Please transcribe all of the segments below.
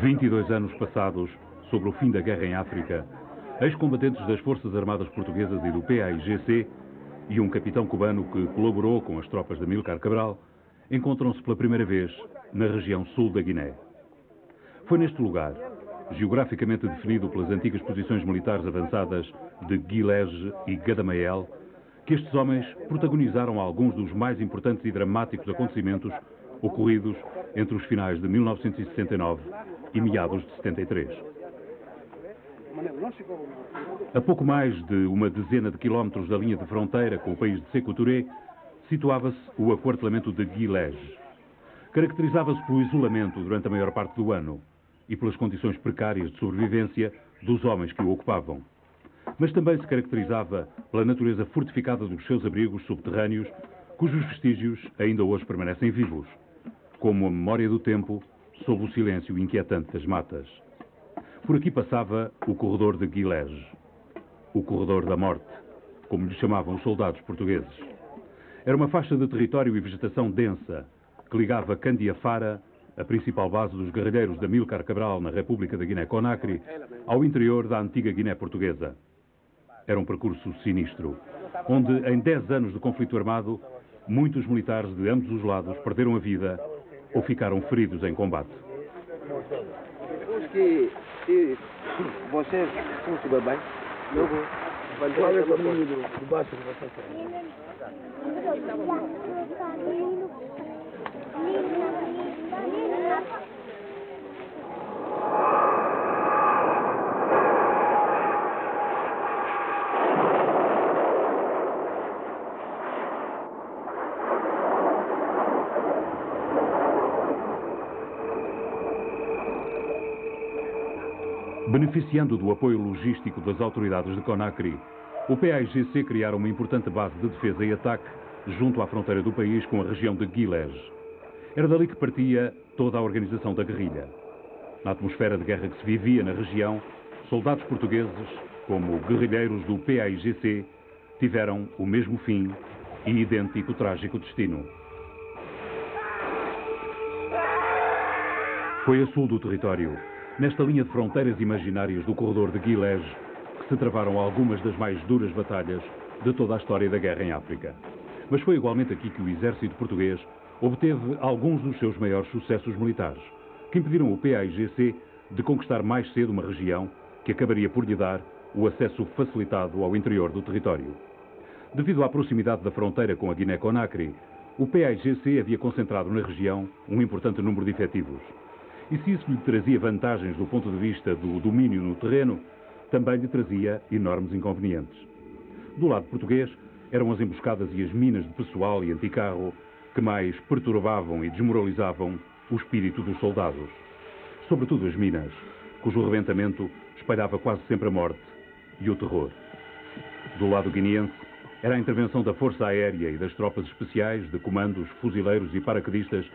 22 anos passados, sobre o fim da guerra em África, ex-combatentes das Forças Armadas Portuguesas e do PAIGC e um capitão cubano que colaborou com as tropas de Amílcar Cabral encontram-se pela primeira vez na região sul da Guiné. Foi neste lugar, geograficamente definido pelas antigas posições militares avançadas de Guilege e Gadamael, que estes homens protagonizaram alguns dos mais importantes e dramáticos acontecimentos ocorridos entre os finais de 1969 e meados de 73. A pouco mais de uma dezena de quilómetros da linha de fronteira com o país de Sékou Touré, situava-se o aquartelamento de Guilege. Caracterizava-se pelo isolamento durante a maior parte do ano e pelas condições precárias de sobrevivência dos homens que o ocupavam. Mas também se caracterizava pela natureza fortificada dos seus abrigos subterrâneos, cujos vestígios ainda hoje permanecem vivos, como a memória do tempo sob o silêncio inquietante das matas. Por aqui passava o corredor de Guilege, o corredor da morte, como lhe chamavam os soldados portugueses. Era uma faixa de território e vegetação densa que ligava Candiafara, a principal base dos guerrilheiros de Amílcar Cabral na República da Guiné-Conakry, ao interior da antiga Guiné Portuguesa. Era um percurso sinistro, onde em 10 anos de conflito armado, muitos militares de ambos os lados perderam a vida ou ficaram feridos em combate. Que se você se estiver bem, eu vou. Qual é o caminho do baixo que você Beneficiando do apoio logístico das autoridades de Conakry, o PAIGC criara uma importante base de defesa e ataque junto à fronteira do país com a região de Guilege. Era dali que partia toda a organização da guerrilha. Na atmosfera de guerra que se vivia na região, soldados portugueses, como guerrilheiros do PAIGC, tiveram o mesmo fim e idêntico trágico destino. Foi a sul do território, nesta linha de fronteiras imaginárias do corredor de Guilege, que se travaram algumas das mais duras batalhas de toda a história da guerra em África. Mas foi igualmente aqui que o exército português obteve alguns dos seus maiores sucessos militares, que impediram o PAIGC de conquistar mais cedo uma região que acabaria por lhe dar o acesso facilitado ao interior do território. Devido à proximidade da fronteira com a Guiné-Conakry, o PAIGC havia concentrado na região um importante número de efetivos. E se isso lhe trazia vantagens do ponto de vista do domínio no terreno, também lhe trazia enormes inconvenientes. Do lado português, eram as emboscadas e as minas de pessoal e anticarro que mais perturbavam e desmoralizavam o espírito dos soldados. Sobretudo as minas, cujo rebentamento espalhava quase sempre a morte e o terror. Do lado guineense, era a intervenção da Força Aérea e das tropas especiais, de comandos, fuzileiros e paraquedistas,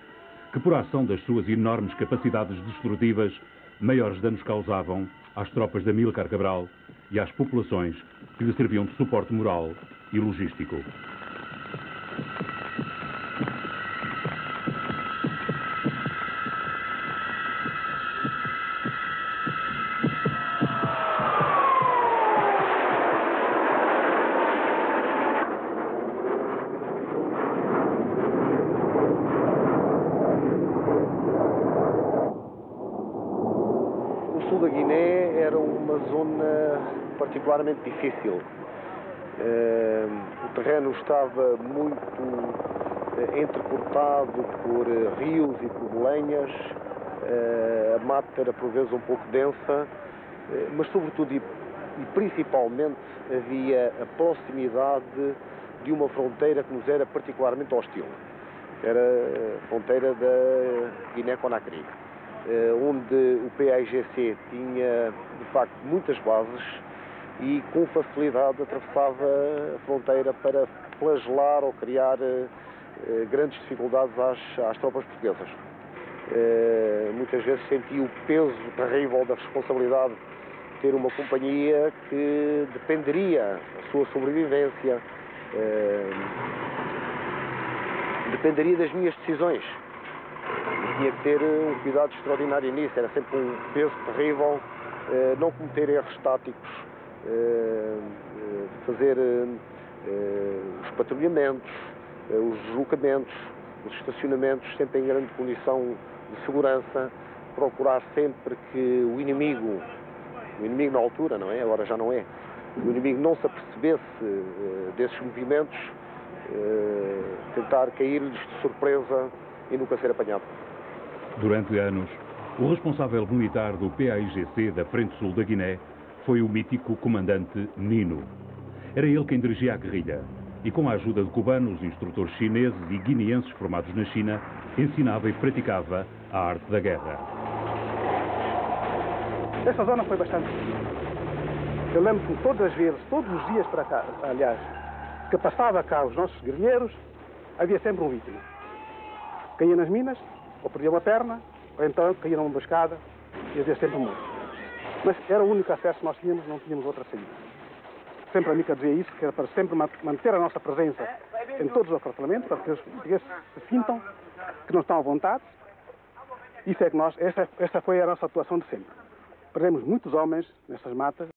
que por ação das suas enormes capacidades destrutivas, maiores danos causavam às tropas de Amílcar Cabral e às populações que lhe serviam de suporte moral e logístico. Particularmente difícil. O terreno estava muito entrecortado por rios e por bolenhas, a mata era por vezes um pouco densa, mas sobretudo e principalmente havia a proximidade de uma fronteira que nos era particularmente hostil. Era a fronteira da Guiné-Conakry, onde o PAIGC tinha de facto muitas bases e com facilidade atravessava a fronteira para flagelar ou criar grandes dificuldades às tropas portuguesas. Muitas vezes senti o peso terrível da responsabilidade de ter uma companhia que dependeria da sua sobrevivência. dependeria das minhas decisões. E tinha que ter um cuidado extraordinário nisso, era sempre um peso terrível, não cometer erros táticos, fazer os patrulhamentos, os deslocamentos, os estacionamentos, sempre em grande condição de segurança, procurar sempre que o inimigo na altura, não é? Agora já não é, o inimigo não se apercebesse desses movimentos, tentar cair-lhes de surpresa e nunca ser apanhado. Durante anos, o responsável militar do PAIGC da Frente Sul da Guiné foi o mítico comandante Nino. Era ele quem dirigia a guerrilha e, com a ajuda de cubanos, instrutores chineses e guineenses formados na China, ensinava e praticava a arte da guerra. Essa zona foi bastante difícil. Eu lembro que todas as vezes, todos os dias para cá, aliás, que passava cá os nossos guerrilheiros, havia sempre um vítima. Caía nas minas, ou perdia uma perna, ou então caía numa emboscada e havia sempre morto. Mas era o único acesso que nós tínhamos, não tínhamos outra saída. Sempre a Mica dizia isso, que era para sempre manter a nossa presença em todos os apartamentos, para que os portugueses se sintam que não estão à vontade. Isso é que essa foi a nossa atuação de sempre. Perdemos muitos homens nessas matas.